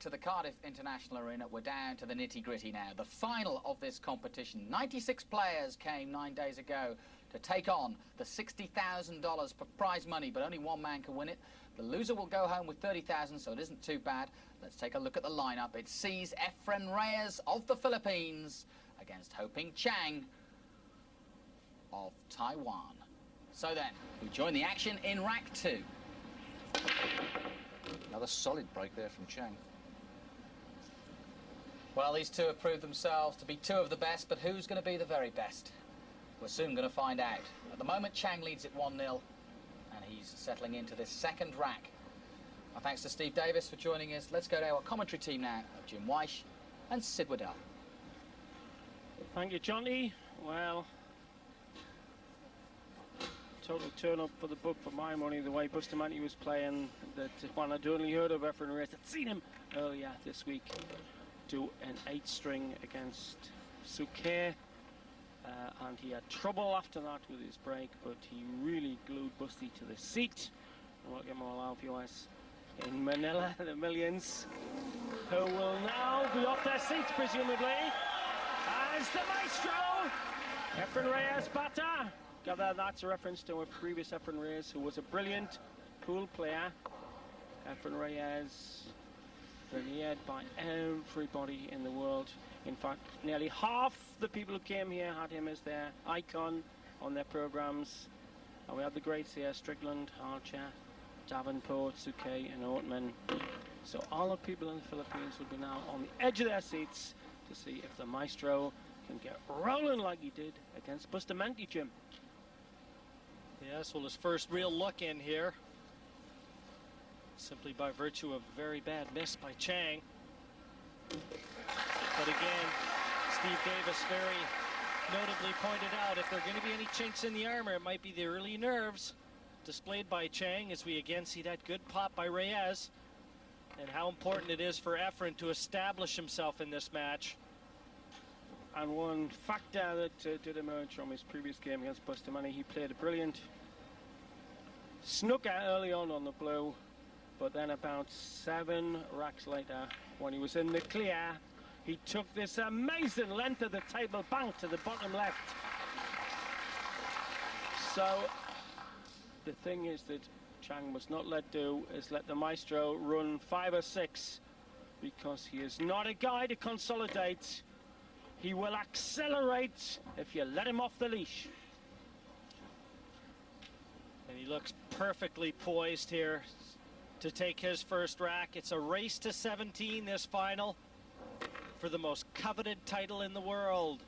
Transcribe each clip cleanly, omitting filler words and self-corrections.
to the Cardiff International Arena. We're down to the nitty-gritty now. The final of this competition. 96 players came 9 days ago to take on the $60,000 for prize money, but only one man can win it. The loser will go home with $30,000, so it isn't too bad. Let's take a look at the lineup. It sees Efren Reyes of the Philippines against Hoping Chang of Taiwan. So then, we join the action in rack 2. Another solid break there from Chang. Well, these two have proved themselves to be two of the best, but who's going to be the very best? We're soon going to find out. At the moment, Chang leads it 1-0, and he's settling into this second rack. Well, thanks to Steve Davis for joining us. Let's go to our commentary team now of Jim Weish and Sid Waddell. Thank you, Johnny. Well, total turn-up for the book for my money, the way Bustamante was playing. That one I'd only heard of, Efren Reyes. I'd seen him earlier this week do an 8-string against Suker, and he had trouble after that with his break, but he really glued Busty to the seat. And we'll get more our viewers in Manila, the millions, who will now be off their seats, presumably, as the maestro, Efren Reyes batter. Gather that's a reference to a previous Efren Reyes, who was a brilliant pool player. Efren Reyes, revered by everybody in the world. In fact, nearly half the people who came here had him as their icon on their programs. And we have the greats here: Strickland, Archer, Davenport, Suke, and Ortman. So all the people in the Philippines will be now on the edge of their seats to see if the maestro can get rolling like he did against Bustamante, Jim. Yes, well, his first real look in here, simply by virtue of a very bad miss by Chang. But again, Steve Davis very notably pointed out, if there are going to be any chinks in the armor, it might be the early nerves displayed by Chang, as we again see that good pop by Reyes, and how important it is for Efren to establish himself in this match. And one factor that did emerge from his previous game against Bustamante, he played a brilliant snooker early on the blue, but then about 7 racks later, when he was in the clear, he took this amazing length of the table bank to the bottom left. So the thing is that Chang must not let do is let the maestro run 5 or 6, because he is not a guy to consolidate. He will accelerate if you let him off the leash. And he looks perfectly poised here to take his first rack. It's a race to 17, this final, for the most coveted title in the world.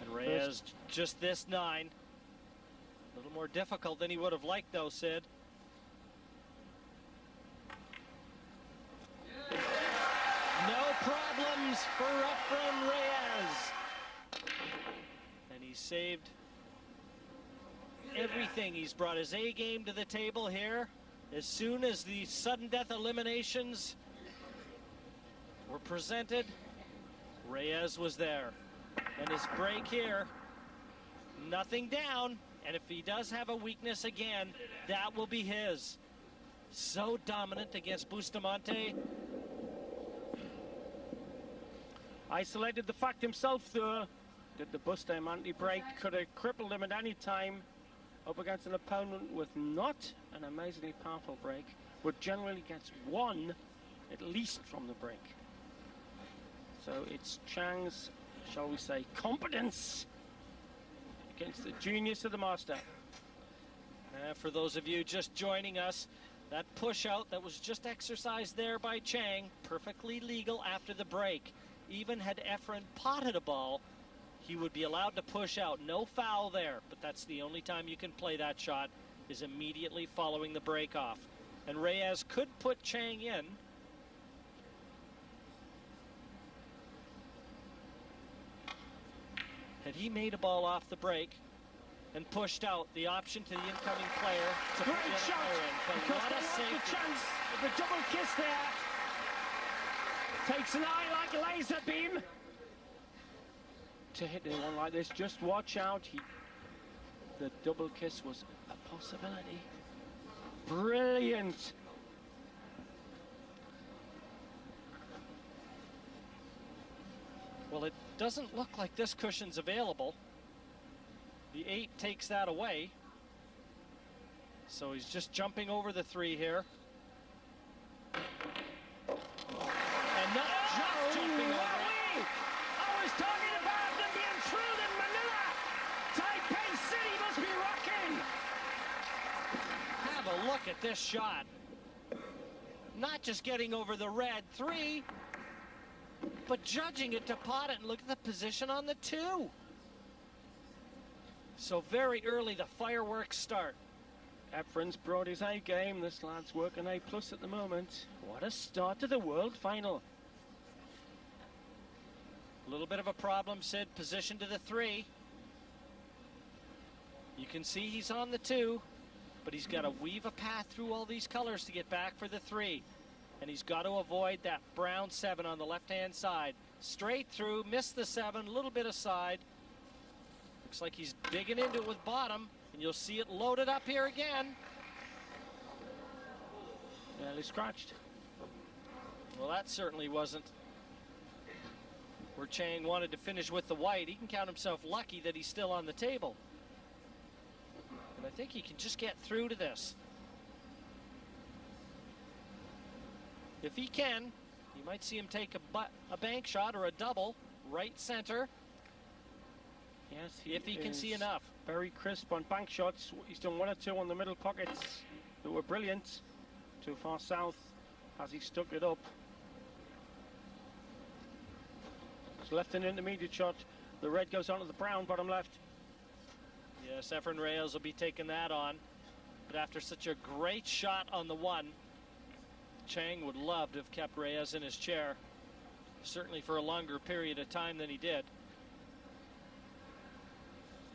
And Reyes just this 9. A little more difficult than he would have liked, though, Sid. No problems for Efren Reyes. And he's saved everything. He's brought his A game to the table here. As soon as the sudden death eliminations were presented, Reyes was there. And his break here, nothing down. And if he does have a weakness again, that will be his. So dominant against Bustamante. Isolated the fact himself, though, that the Bustamante break could have crippled him at any time up against an opponent with not an amazingly powerful break, but generally gets 1 at least from the break. So it's Chang's, shall we say, competence against the genius of the master. For those of you just joining us, that push out that was just exercised there by Chang, perfectly legal after the break. Even had Efren potted a ball, he would be allowed to push out. No foul there, but that's the only time you can play that shot, is immediately following the break off. And Reyes could put Chang in. Had he made a ball off the break and pushed out, the option to the incoming player to put the other player in. But Because what a the safety. chance of the double kiss there. Takes an eye like a laser beam to hit anyone like this. Just watch out. The double kiss was a possibility. Brilliant. brilliant. Well, it doesn't look like this cushion's available. The 8 takes that away. So he's just jumping over the 3 here. And not just jumping over it. I was talking about them being through in Manila. Taipei City must be rocking. Have a look at this shot. Not just getting over the red 3, but judging it to pot it, and look at the position on the 2. So very early, the fireworks start. Efren's brought his A game. This lad's working A+ at the moment. What a start to the World Final. A little bit of a problem, Sid. Position to the 3. You can see he's on the 2, but he's got to weave a path through all these colors to get back for the 3. And he's got to avoid that brown 7 on the left-hand side. Straight through, missed the 7, a little bit aside. Looks like he's digging into it with bottom, and you'll see it loaded up here again. Nearly scratched. Well, that certainly wasn't where Chang wanted to finish with the white. He can count himself lucky that he's still on the table. And I think he can just get through to this. If he can, you might see him take a bank shot or a double, right center. Yes, if he can see enough. Very crisp on bank shots. He's done 1 or 2 on the middle pockets that were brilliant. Too far south as he stuck it up. It's left an intermediate shot. The red goes onto the brown, bottom left. Yes, Efren Reyes will be taking that on. But after such a great shot on the 1, Chang would love to have kept Reyes in his chair, certainly for a longer period of time than he did.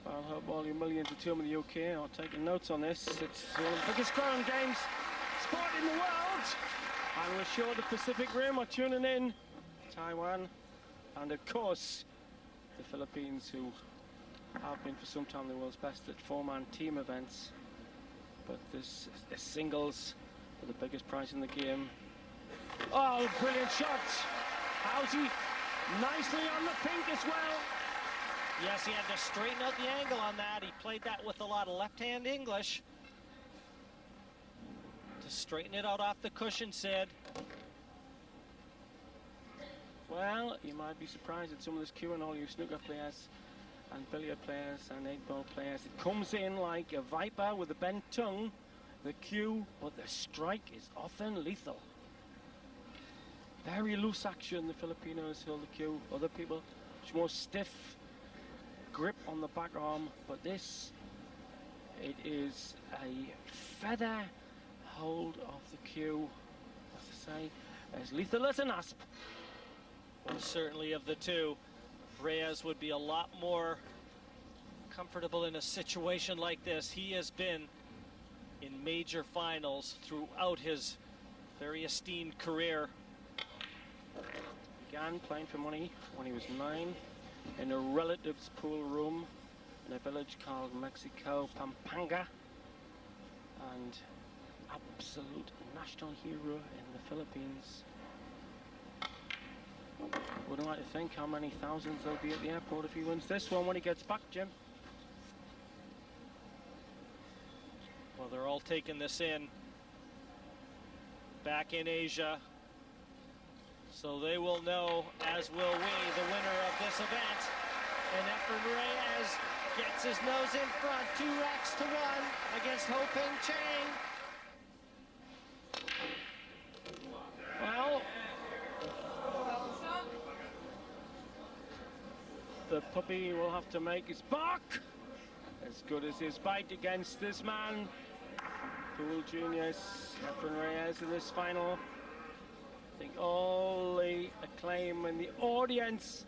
I hope all you millions of in the UK are taking notes on this. It's one of the biggest ground games sport in the world. And we're sure the Pacific Rim are tuning in. Taiwan and, of course, the Philippines, who have been for some time the world's best at 4-man team events. But this is singles for the biggest prize in the game. Oh, brilliant shot. Howsey nicely on the pink as well. Yes, he had to straighten out the angle on that. He played that with a lot of left-hand English. To straighten it out off the cushion, Sid. Well, you might be surprised at some of this cue and all you snooker players and billiard players and 8-ball players. It comes in like a viper with a bent tongue, the cue, but the strike is often lethal. Very loose action, the Filipinos hold the cue. Other people, much more stiff grip on the back arm, but this, it is a feather hold of the cue, as I say, as lethal as an asp. Well, certainly of the 2, Reyes would be a lot more comfortable in a situation like this. He has been in major finals throughout his very esteemed career. Began playing for money when he was 9 in a relatives pool room in a village called Mexico, Pampanga, and absolute national hero in the Philippines. Wouldn't like to think how many thousands there'll be at the airport if he wins this one when he gets back, Jim. Well, they're all taking this in back in Asia. So they will know, as will we, the winner of this event. And Efren Reyes gets his nose in front, 2 racks to 1 against Ho Ping Chang. Well, the puppy will have to make his bark as good as his bite against this man. Pool Juniors, Efren Reyes in this final. I think all the acclaim and the audience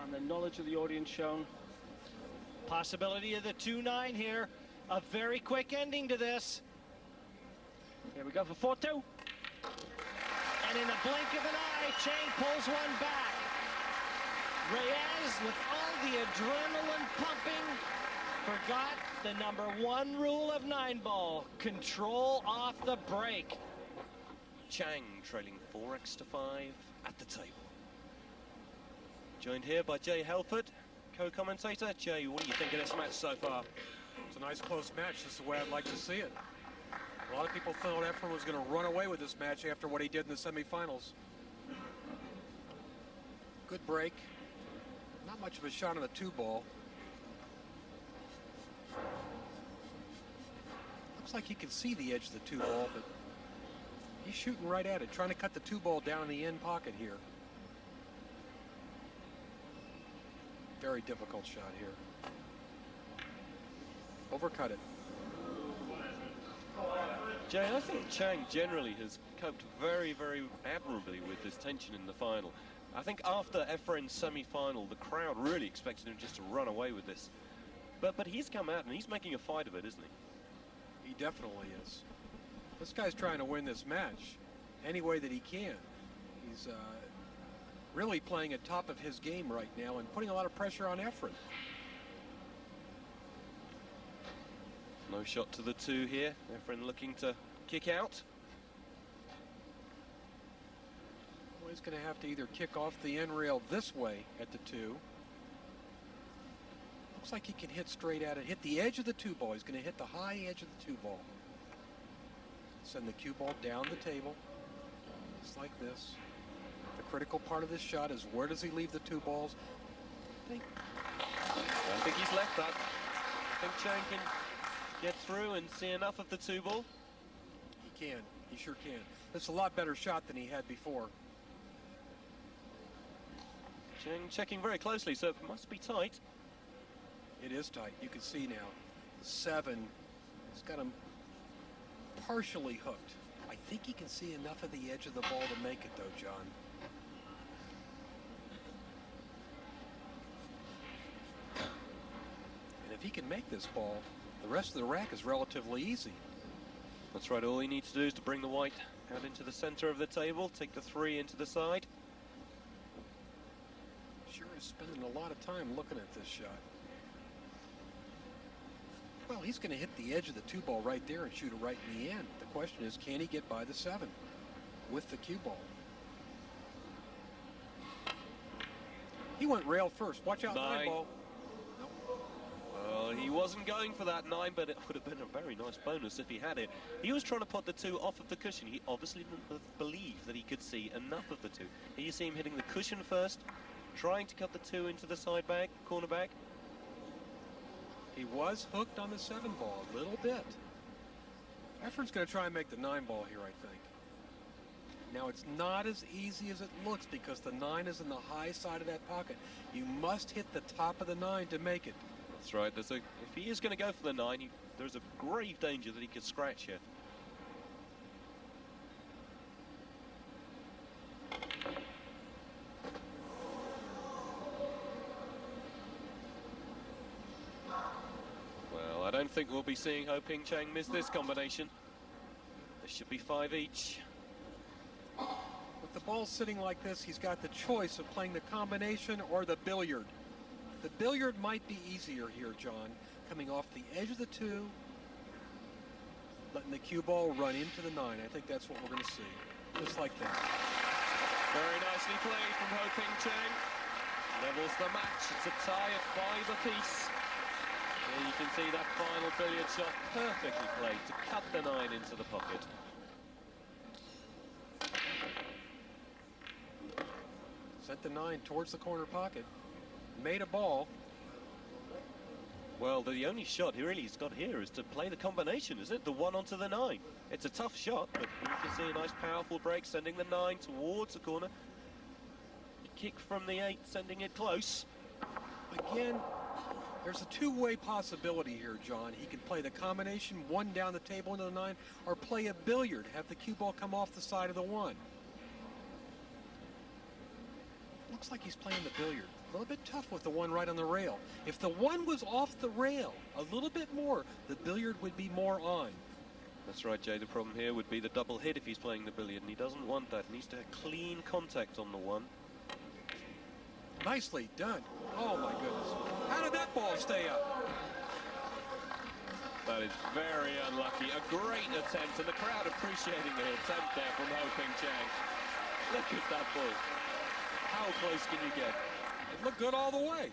and the knowledge of the audience shown. Possibility of the 2-9 here. A very quick ending to this. Here we go for 4-2. And in a blink of an eye, Chang pulls one back. Reyes, with all the adrenaline pumping, Forgot the #1 rule of 9-ball. Control off the break. Chang trailing 4x-5 at the table. Joined here by Jay Helford, co-commentator. Jay, what do you think of this match so far? It's a nice close match. This is the way I'd like to see it. A lot of people thought Efren was going to run away with this match after what he did in the semifinals. Good break. Not much of a shot on the 2-ball. Looks like he can see the edge of the 2-ball, but he's shooting right at it, trying to cut the 2-ball down in the end pocket here. Very difficult shot here. Overcut it. Jay, I think Chang generally has coped very, very admirably with this tension in the final. I think after Efren's semi-final, the crowd really expected him just to run away with this. But he's come out and he's making a fight of it, isn't he? He definitely is. This guy's trying to win this match any way that he can. He's really playing at top of his game right now and putting a lot of pressure on Efren. No shot to the 2 here. Efren looking to kick out. Well, he's going to have to either kick off the end rail this way at the 2. Looks like he can hit straight at it, hit the edge of the 2-ball. He's going to hit the high edge of the 2-ball. Send the cue ball down the table, just like this. The critical part of this shot is where does he leave the 2 balls? I think he's left that. I think Chang can get through and see enough of the 2-ball. He can. He sure can. It's a lot better shot than he had before. Chang checking very closely, so it must be tight. It is tight. You can see now. The 7 has got him partially hooked. I think he can see enough of the edge of the ball to make it, though, John. And if he can make this ball, the rest of the rack is relatively easy. That's right. All he needs to do is to bring the white out into the center of the table, take the 3 into the side. Sure is spending a lot of time looking at this shot. Well, he's going to hit the edge of the 2-ball right there and shoot it right in the end. The question is, can he get by the 7 with the cue ball? He went rail first. Watch out, 9-ball. Nope. Well, he wasn't going for that 9, but it would have been a very nice bonus if he had it. He was trying to put the 2 off of the cushion. He obviously didn't believe that he could see enough of the 2. Here you see him hitting the cushion first, trying to cut the 2 into the side bag, corner bag. He was hooked on the 7-ball a little bit. Efren's going to try and make the 9-ball here, I think. Now, it's not as easy as it looks because the 9 is in the high side of that pocket. You must hit the top of the 9 to make it. That's right. If he is going to go for the 9, there's a grave danger that he could scratch here. I don't think we'll be seeing Ho Ping Chang miss this combination. This should be 5 each. With the ball sitting like this, he's got the choice of playing the combination or the billiard. The billiard might be easier here, John. Coming off the edge of the 2, letting the cue ball run into the 9. I think that's what we're going to see. Just like that. Very nicely played from Ho Ping Chang. Levels the match. It's a tie at 5 apiece. Here you can see that final billiard shot perfectly played to cut the 9 into the pocket. Sent the 9 towards the corner pocket. Made a ball. Well, the only shot he really has got here is to play the combination, isn't it? The 1 onto the 9. It's a tough shot, but you can see a nice powerful break, sending the 9 towards the corner. Kick from the 8, sending it close. Again, there's a 2-way possibility here, John. He can play the combination, 1 down the table into the 9, or play a billiard, have the cue ball come off the side of the 1. Looks like he's playing the billiard. A little bit tough with the 1 right on the rail. If the 1 was off the rail a little bit more, the billiard would be more on. That's right, Jay. The problem here would be the double hit if he's playing the billiard, and he doesn't want that. He needs to have clean contact on the 1. Nicely done. Oh, my goodness. How did that ball stay up? That is very unlucky. A great attempt, and the crowd appreciating the attempt there from Ho Ping Chang. Look at that ball. How close can you get? It looked good all the way.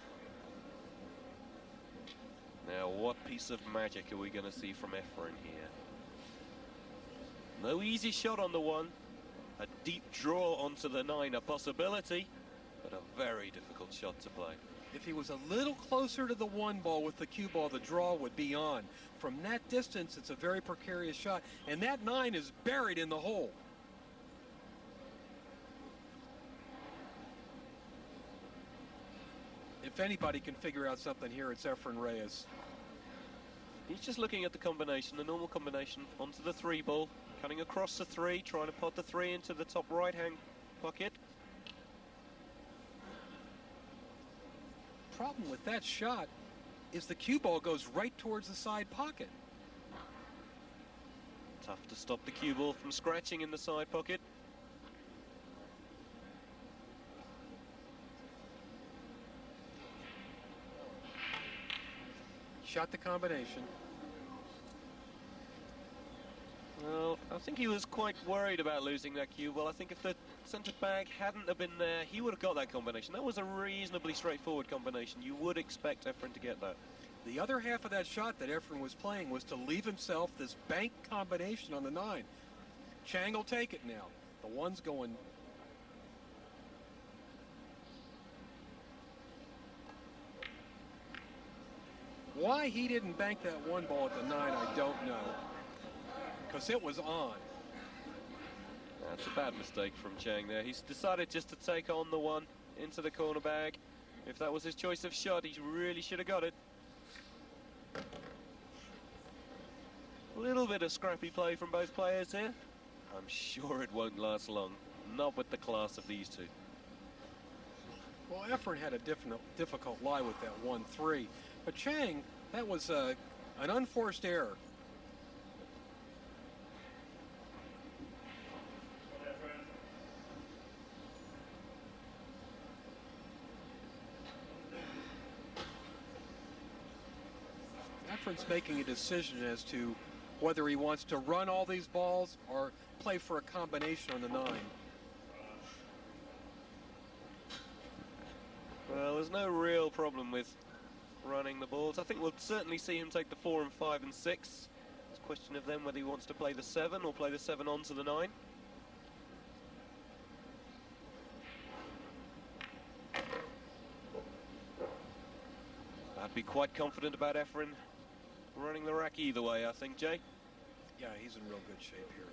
Now, what piece of magic are we going to see from Efren here? No easy shot on the one. A deep draw onto the 9, a possibility, but a very difficult shot to play. If he was a little closer to the 1 ball with the cue ball, the draw would be on. From that distance, it's a very precarious shot, and that 9 is buried in the hole. If anybody can figure out something here, it's Efren Reyes. He's just looking at the combination, the normal combination, onto the 3 ball, cutting across the 3, trying to pot the 3 into the top right-hand pocket. Problem with that shot is the cue ball goes right towards the side pocket. Tough to stop the cue ball from scratching in the side pocket. Shot the combination. Well, I think he was quite worried about losing that cue ball. I think if the centre bag hadn't have been there, he would have got that combination. That was a reasonably straightforward combination. You would expect Efren to get that. The other half of that shot that Efren was playing was to leave himself this bank combination on the 9. Chang will take it now. The 1's going. Why he didn't bank that 1 ball at the 9, I don't know. Because it was on. That's a bad mistake from Chang there. He's decided just to take on the 1 into the corner bag. If that was his choice of shot, he really should have got it. A little bit of scrappy play from both players here. I'm sure it won't last long. Not with the class of these two. Well, Efren had a difficult lie with that 1-3. But Chang, that was an unforced error. Efren's making a decision as to whether he wants to run all these balls or play for a combination on the 9. Well, there's no real problem with running the balls. I think we'll certainly see him take the 4 and 5 and 6. It's a question of then whether he wants to play the 7 or play the 7 onto the 9. I'd be quite confident about Efren running the rack either way, I think, Jay. Yeah, he's in real good shape here.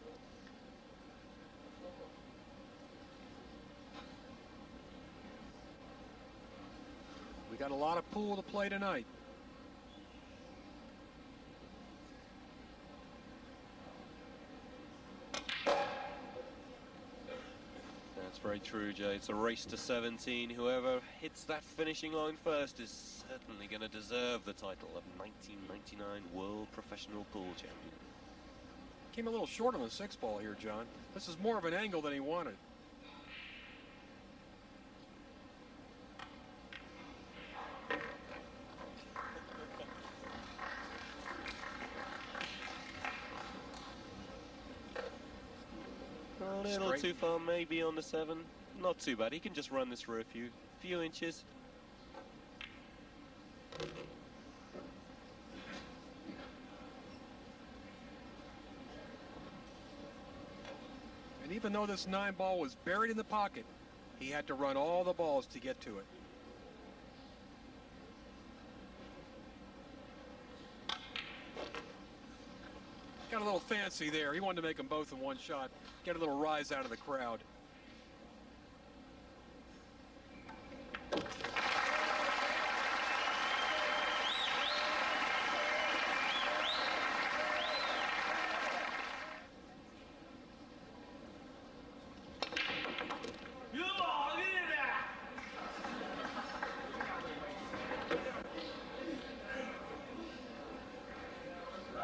We got a lot of pool to play tonight. That's very true, Jay. It's a race to 17. Whoever hits that finishing line first is certainly going to deserve the title of 1999 World Professional Pool Champion. Came a little short on the 6 ball here, John. This is more of an angle than he wanted. A little too far maybe on the 7. Not too bad. He can just run this for a few inches. And even though this 9 ball was buried in the pocket, he had to run all the balls to get to it. Got a little fancy there. He wanted to make them both in one shot. Get a little rise out of the crowd.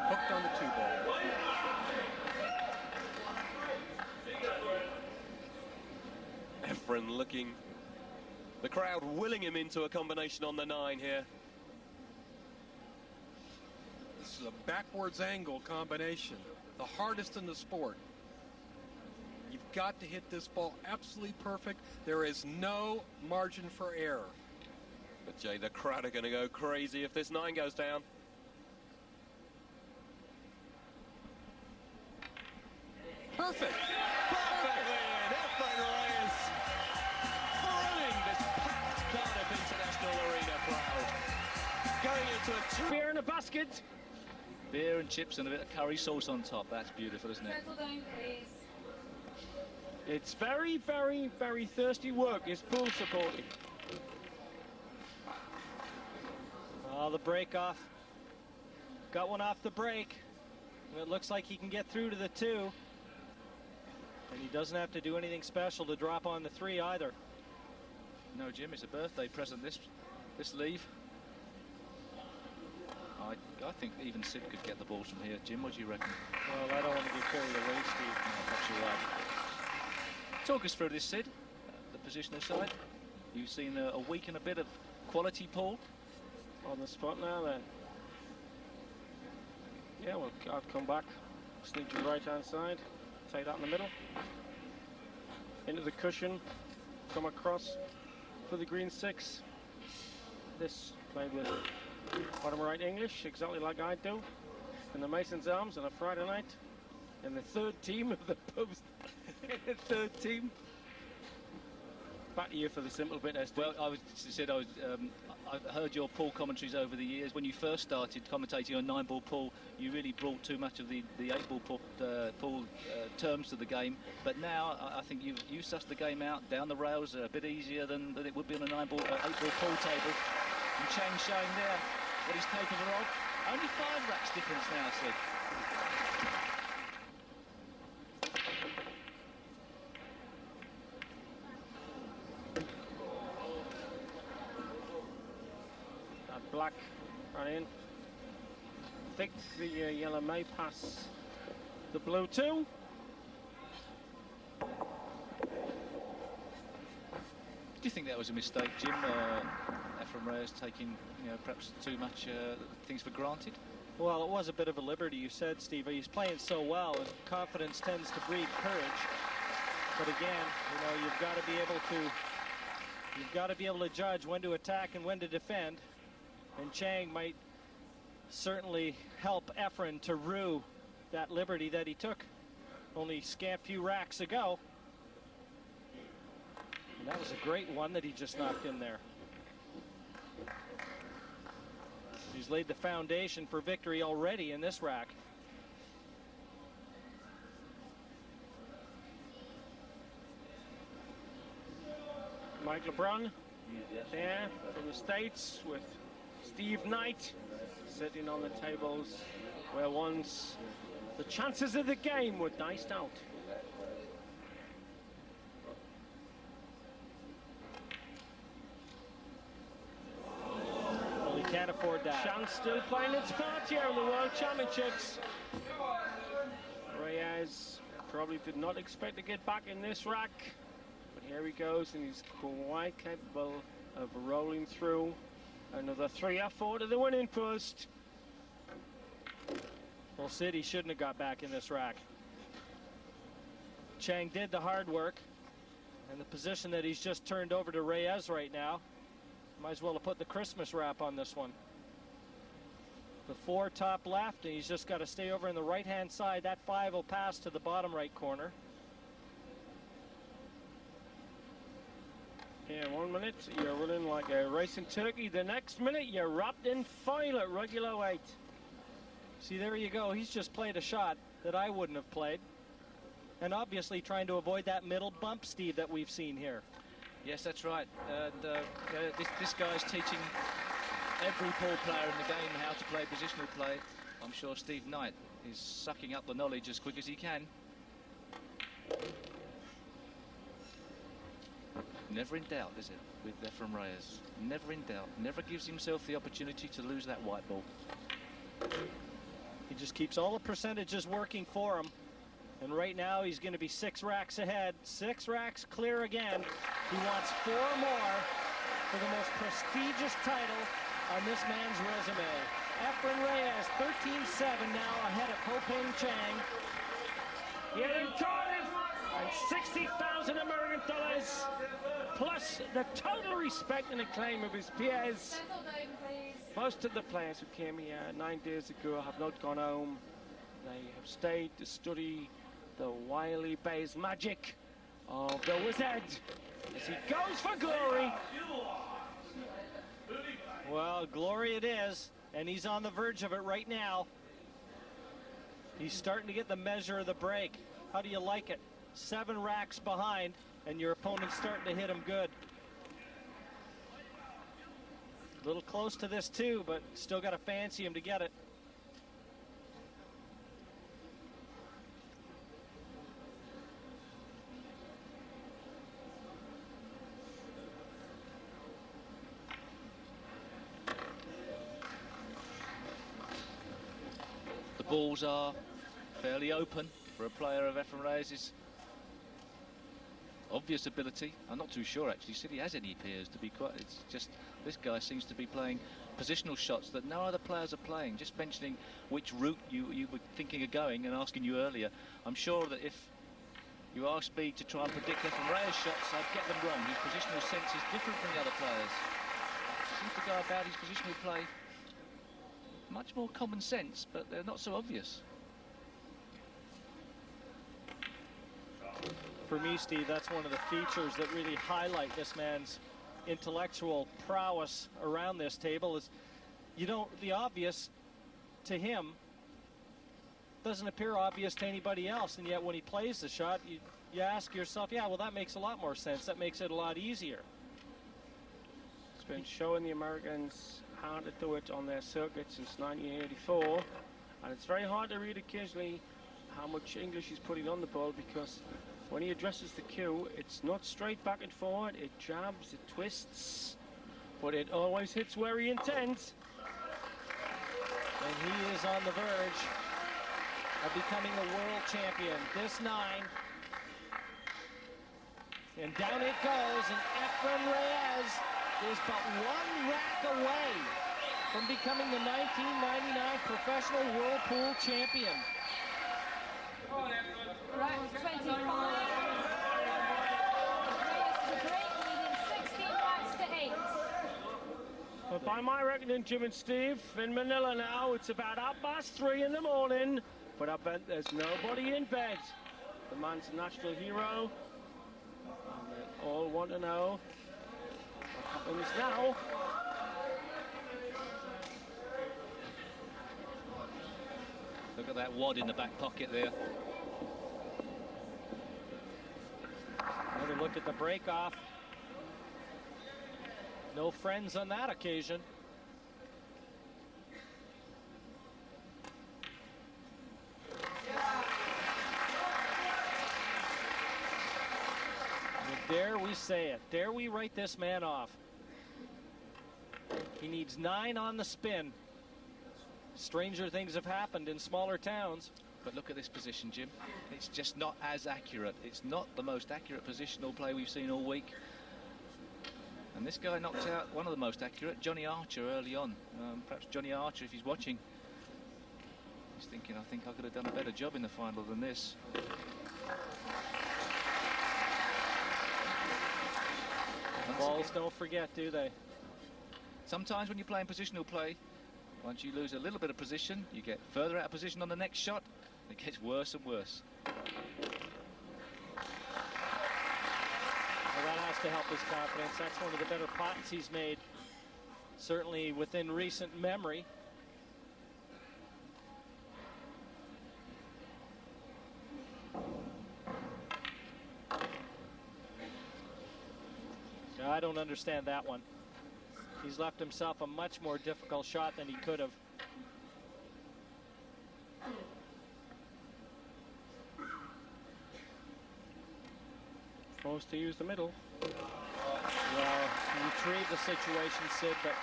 Hooked on the 2 ball. Efren looking, the crowd willing him into a combination on the 9 here. This is a backwards angle combination, the hardest in the sport. You've got to hit this ball absolutely perfect. There is no margin for error. But Jay, the crowd are going to go crazy if this 9 goes down. Perfect. Perfectly in. Efren Reyes thrilling this packed Cardiff International Arena crowd. Going into a 2. Beer in a basket. Beer and chips and a bit of curry sauce on top. That's beautiful, isn't it? Settle down, please. It's very, very, very thirsty work. Is pool supporting. Oh, the break off. Got one off the break. It looks like he can get through to the 2. And he doesn't have to do anything special to drop on the 3 either. No, Jim, it's a birthday present, this leave. I think even Sid could get the balls from here. Jim, what do you reckon? Well, I don't want to get carried away, Steve. No, perhaps you're right. Talk us through this, Sid, the positional side. You've seen a week and a bit of quality pool. On the spot now, then. Yeah, well, I'll come back. Sneak to the right-hand side. Take that in the middle. Into the cushion. Come across for the green 6. This played with bottom right English, exactly like I do. In the Mason's Arms on a Friday night. In the 3rd team of the post. Third team. Back to you for the simple bit, Esther. Well, I've heard your pool commentaries over the years. When you first started commentating on 9-ball pool, you really brought too much of the 8-ball pool terms to the game. But now I think you sussed the game out down the rails a bit easier than it would be on a 8-ball pool table. And Chang's showing there what he's capable of. Only 5 racks difference now, Sid. Black run in. Think the yellow may pass the blue 2. Do you think that was a mistake, Jim? Efren Reyes taking, perhaps too much things for granted? Well, it was a bit of a liberty, you said, Steve. He's playing so well, and confidence tends to breed courage. But again, you've got to be able to judge when to attack and when to defend. And Chang might certainly help Efren to rue that liberty that he took only scant few racks ago. And that was a great one that he just knocked in there. He's laid the foundation for victory already in this rack. Mike LeBron there from the States with Steve Knight sitting on the tables where once the chances of the game were diced out. Well, he can't afford that. Chance still playing its part here in the World Championships. Reyes probably did not expect to get back in this rack, but here he goes, and he's quite capable of rolling through. Another 3 or 4 to the winning post. Well, Sid, he shouldn't have got back in this rack. Chang did the hard work, and the position that he's just turned over to Reyes right now, might as well have put the Christmas wrap on this one. The 4 top left, and he's just got to stay over in the right-hand side. That 5 will pass to the bottom right corner. Yeah, 1 minute, you're running like a racing turkey. The next minute, you're wrapped in foil at regular weight. See, there you go. He's just played a shot that I wouldn't have played. And obviously trying to avoid that middle bump, Steve, that we've seen here. Yes, that's right. And this guy's teaching every pool player in the game how to play positional play. I'm sure Steve Knight is sucking up the knowledge as quick as he can. Never in doubt, is it, with Efren Reyes? Never in doubt. Never gives himself the opportunity to lose that white ball. He just keeps all the percentages working for him. And right now he's going to be 6 racks ahead. 6 racks clear again. He wants 4 more for the most prestigious title on this man's resume. Efren Reyes, 13-7 now ahead of Ho-Ping Chang. Here in Cardiff, and 60,000 American dollars, plus the total respect and acclaim of his peers. Most of the players who came here 9 days ago have not gone home. They have stayed to study the wily bass magic of the wizard as he goes for glory. Well, glory it is, and he's on the verge of it right now. He's starting to get the measure of the break. How do you like it? 7 racks behind, and your opponent's starting to hit him good. A little close to this too, but still got to fancy him to get it. The balls are fairly open for a player of Efren Reyes' obvious ability. I'm not too sure actually City has any peers, to be quite. It's just this guy seems to be playing positional shots that no other players are playing. Just mentioning which route you were thinking of going and asking you earlier, I'm sure that if you asked me to try and predict Efren Reyes' shots, I'd get them wrong. His positional sense is different from the other players. Seems to go about his positional play much more common sense, but they're not so obvious. For me, Steve, that's one of the features that really highlight this man's intellectual prowess around this table. Is, you don't, the obvious to him doesn't appear obvious to anybody else, and yet when he plays the shot, you ask yourself, yeah, well, that makes a lot more sense. That makes it a lot easier. It's been showing the Americans how to do it on their circuit since 1984, and it's very hard to read occasionally how much English he's putting on the ball, because when he addresses the cue, it's not straight back and forward, it jabs, it twists, but it always hits where he intends. And he is on the verge of becoming a world champion. This 9. And down it goes, and Efren Reyes is but 1 rack away from becoming the 1999 professional World Pool champion. Rack 25. Reyes to break, leading 16 racks to 8. But by my reckoning, Jim and Steve, in Manila now, it's about 3:30 in the morning, but I bet there's nobody in bed. The man's a national hero, and they all want to know what happens now. Look at that wad in the back pocket there. Another look at the break-off. No friends on that occasion. And dare we say it, dare we write this man off. He needs 9 on the spin. Stranger things have happened in smaller towns. But look at this position, Jim. It's just not as accurate. It's not the most accurate positional play we've seen all week. And this guy knocked out one of the most accurate, Johnny Archer, early on. Perhaps Johnny Archer, if he's watching, he's thinking, I think I could have done a better job in the final than this. The balls don't forget, do they? Sometimes when you're playing positional play, once you lose a little bit of position, you get further out of position on the next shot. It gets worse and worse. Well, that has to help his confidence. That's one of the better putts he's made, certainly within recent memory. I don't understand that one. He's left himself a much more difficult shot than he could have. Forced to use the middle. Well, he retrieved the situation, Sid, but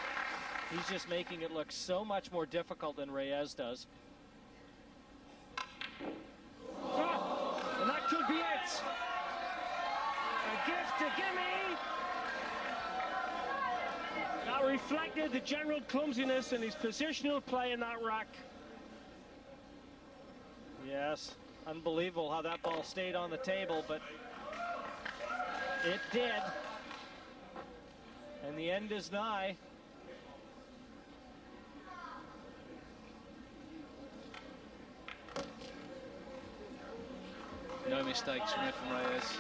he's just making it look so much more difficult than Reyes does. And that could be it. A gift to Gimme. That reflected the general clumsiness in his positional play in that rack. Yes, unbelievable how that ball stayed on the table, but it did. And the end is nigh. No mistakes from Efren Reyes.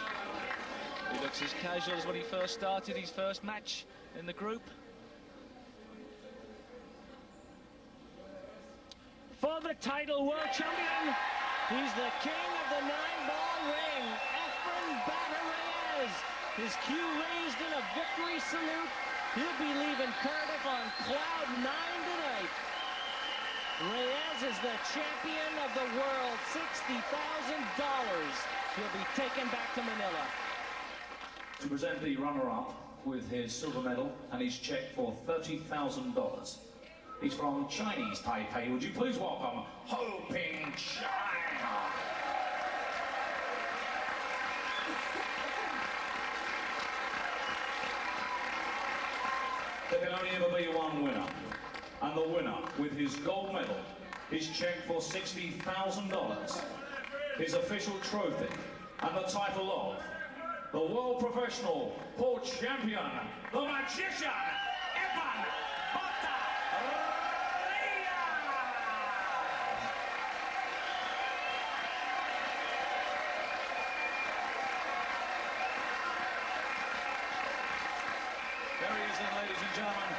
He looks as casual as when he first started his first match in the group. For the title, world champion, he's the king of the 9-ball ring, Efren Reyes. His cue raised in a victory salute. He'll be leaving Cardiff on cloud 9 tonight. Reyes is the champion of the world, $60,000. He'll be taken back to Manila. To present the runner-up with his silver medal and his check for $30,000. He's from Chinese Taipei. Would you please welcome Ho Ping China? There can only ever be one winner. And the winner, with his gold medal, his check for $60,000, his official trophy, and the title of the World Professional Pool Champion, the Magician, Efren Reyes. There he is then, ladies and gentlemen.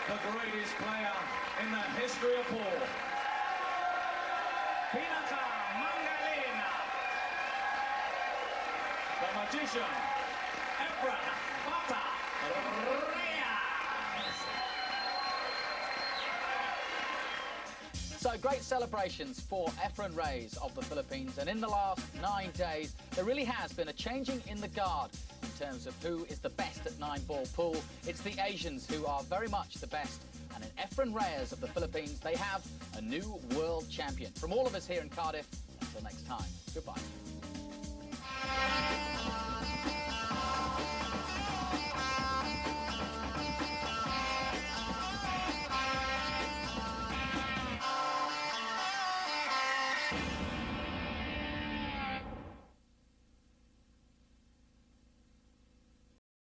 The greatest player in the history of pool. Pinaka Mangalina. The magician, Efren Reyes. So great celebrations for Efren Reyes of the Philippines, and in the last 9 days there really has been a changing in the guard in terms of who is the best at 9-ball pool. It's the Asians who are very much the best, and in Efren Reyes of the Philippines they have a new world champion. From all of us here in Cardiff, until next time, goodbye.